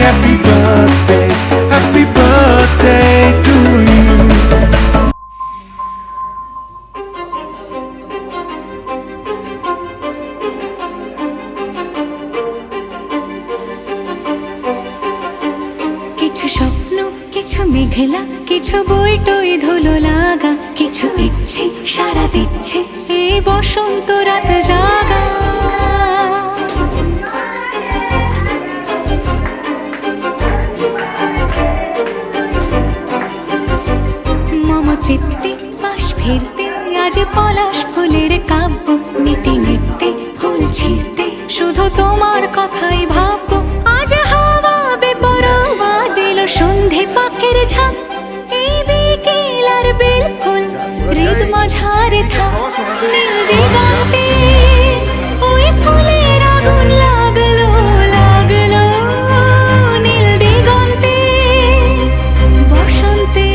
happy birthday to you. কিছু স্বপ্ন, কিছু মেঘলা, কিছু বই টই ধুলো লাগা, কিছু ইচ্ছে সারা দিচ্ছে এই বসন্ত রাত জাগা। মম চিত্তে পাশ ফিরতে আজ পলাশ ফুলের কাব্য, নীতি নৃত্যে ফুল ছিঁড়তে শুধু তোমার কথাই ভাববো। আজ হাওয়া বেপরোয়া দিল সন্ধে পাখির ঝাঁক, এই বিকেল আর বিলকুল হৃদ মাঝারে থাক। নীল দিগন্তে ওই ফুলের আগুন লাগলো লাগলো, নীল দিগন্তে বসন্তে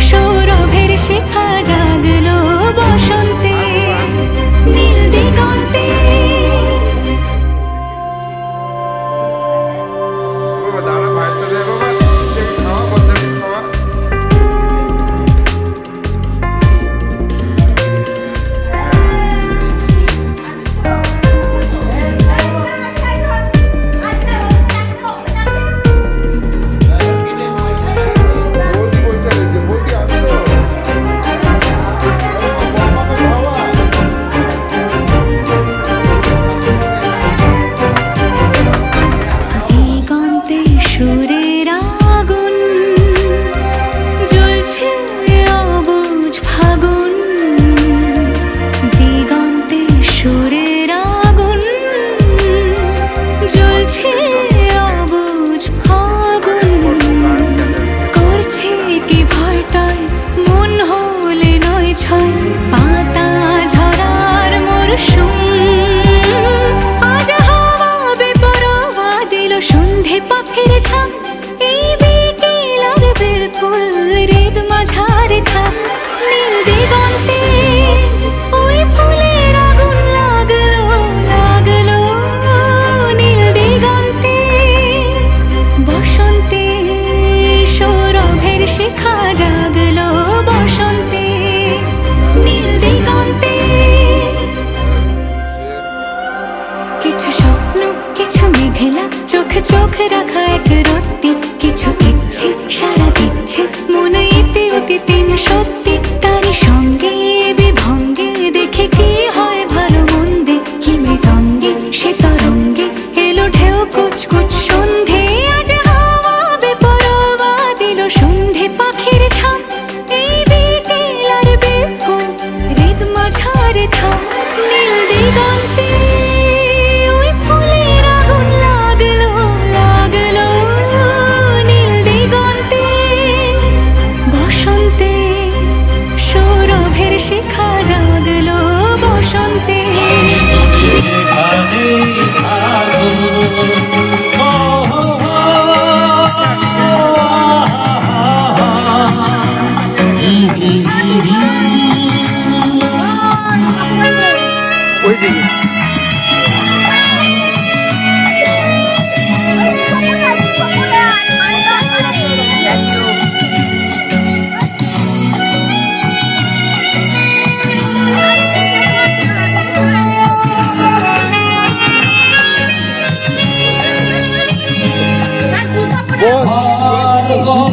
সৌরভের শিখা জাগলো বসন্তে, নীল দিগন্তে। চোখ রাখা এক রত্তি, কিছু ইচ্ছে সারা দিচ্ছে মনে ইতি অতি তিন সত্যি। তারই সঙ্গে বিভঙ্গে দেখে কি হয় ভালো মন্দে, কি মৃদঙ্গে সে তরঙ্গে এলো ঢেউ কুচকুচ সন্ধে। আজ হাওয়া বেপরোয়া দিল সন্ধে পাখির ঝাঁক, এই বিকেল আর বিপুল হৃদ মাঝারে থাক। নীল দিগন্তে ওই ফুলের আগুন লাগলো লাগলো, নীল দিগন্তে বসন্তে সৌরভের শিখা জাগলো বসন্তে। ওই দিকে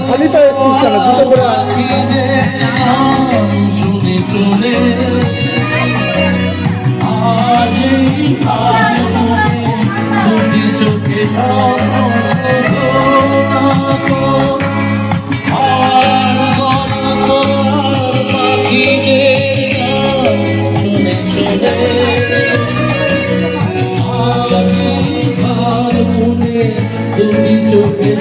খালি পায়ে কেন জুতো পরে শুনে শুনে চোখে পাখি যে শুনে শুনে তুমি চোখে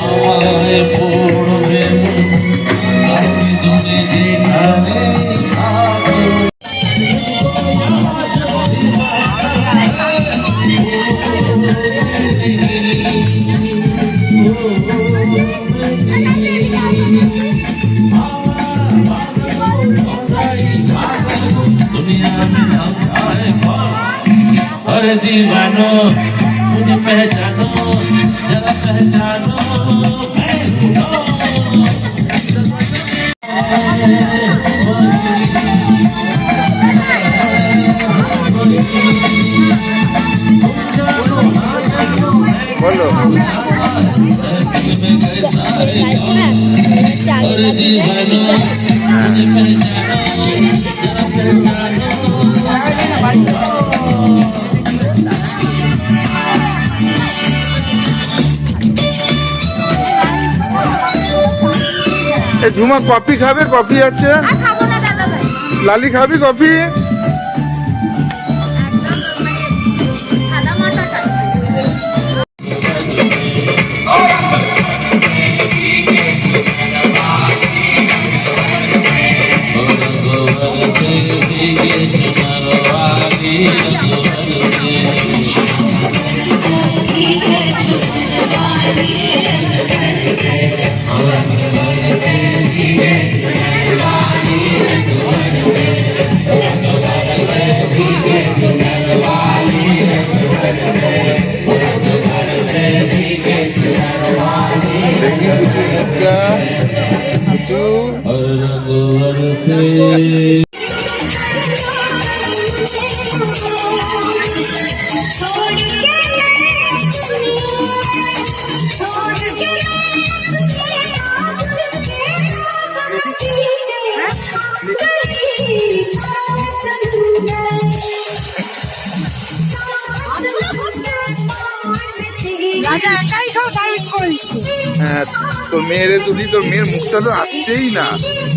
আমায় পড়বে আমি দূরে যেখানে থাকো दीवानो मुझे पहचानो जरा पहचानो मैं বলো और दीवानो मुझे पहचानो जरा पहचानो এই ঝুমা কফি খাবে? কফি আছে? খাবো না দাদা ভাই, লালি খাবি কফি? সাদা মাটা চাই। কিছু और रघुवर से রাজা একাই সব সার্ভিস করে দিচ্ছে। হ্যাঁ, তোর মেয়েরে তুলি, তোর মেয়ের মুখটা তো আসছেই না,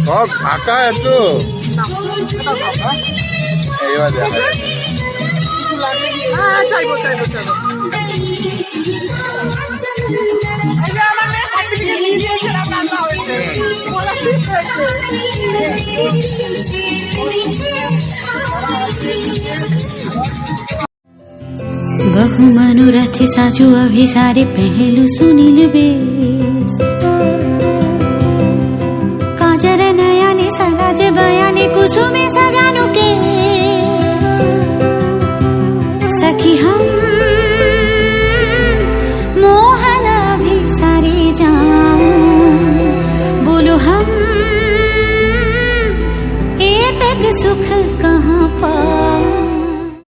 সব ফাঁকা এত। এবার দেখা যাক। হ্যাঁ, চাইবো চাইবো চাইবো। এই যে আমার মেয়ে সার্টিফিকেট নিয়ে দিয়েছিলাম, রান্না হয়েছে। বলা ঠিক হয়েছে। बहु मनोरथ साजु अभिसारे पहलू सुनील बे